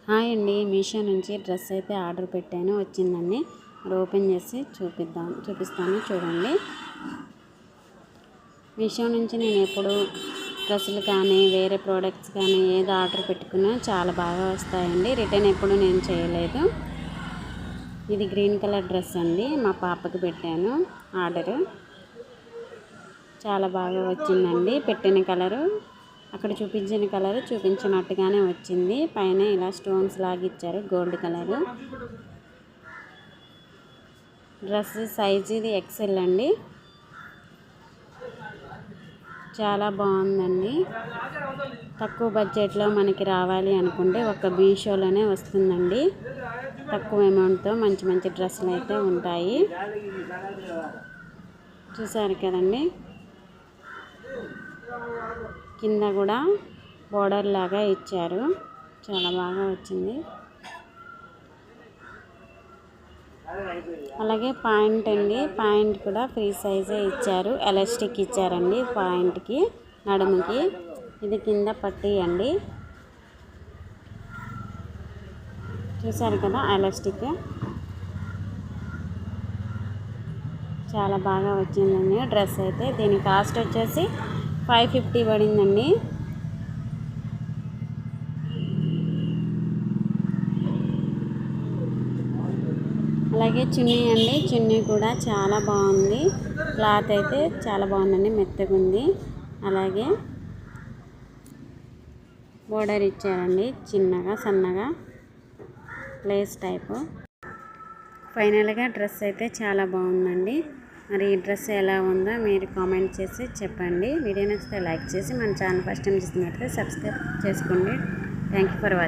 Hi అండి, మీషో నుంచి dress అయితే ఆర్డర్ పెట్టాను, వచ్చిందండి. అది ఓపెన్ చేసి చూపిస్తాను చూడండి. మీషో నుంచి నేను ఎప్పుడు డ్రెస్సులు కానీ వేరే ప్రోడక్ట్స్ కానీ ఏది ఆర్డర్ పెట్టుకున్నా చాలా బాగా వస్తాయండి. రిటర్న్ ఎప్పుడు నేను చేయలేదు. ఇది గ్రీన్ కలర్ డ్రెస్ అండి, మా పాపకి పెట్టాను ఆర్డరు. చాలా బాగా వచ్చిందండి. పెట్టిన కలరు అక్కడ చూపించిన కలర్ చూపించినట్టుగానే వచ్చింది. పైన ఇలా స్టోన్స్ లాగా ఇచ్చారు, గోల్డ్ కలరు. డ్రెస్ సైజ్ ఇది ఎక్సెల్ అండి. చాలా బాగుందండి. తక్కువ బడ్జెట్లో మనకి రావాలి అనుకుంటే ఒక మీషోలోనే వస్తుందండి. తక్కువ అమౌంట్తో మంచి మంచి డ్రెస్సులు అయితే ఉంటాయి. చూసారు కదండి, కింద కూడా బోర్డర్ లాగా ఇచ్చారు. చాలా బాగా వచ్చింది. అలాగే పాయింట్ అండి, పాయింట్ కూడా ఫ్రీ సైజే ఇచ్చారు. ఎలాస్టిక్ ఇచ్చారండి పాయింట్కి, నడుముకి. ఇది కింద పట్టీ అండి. చూసారు కదా ఎలాస్టిక్. చాలా బాగా వచ్చిందండి డ్రెస్ అయితే. దీని కాస్ట్ వచ్చేసి 550 పడిందండి. అలాగే చున్నీ అండి, చున్నీ కూడా చాలా బాగుంది. క్లాత్ అయితే చాలా బాగుందండి, మెత్తగా ఉంది. అలాగే బోర్డర్ ఇచ్చారండి, చిన్నగా సన్నగా లేస్ టైపు. ఫైనల్గా డ్రెస్ అయితే చాలా బాగుందండి. మరి ఈ డ్రెస్ ఎలా ఉందో మీరు కామెంట్ చేసి చెప్పండి. వీడియో నచ్చితే లైక్ చేసి మన ఛానల్ ఫస్ట్ టైం చూస్తున్నట్లయితే సబ్స్క్రైబ్ చేసుకోండి. Thank you for watching.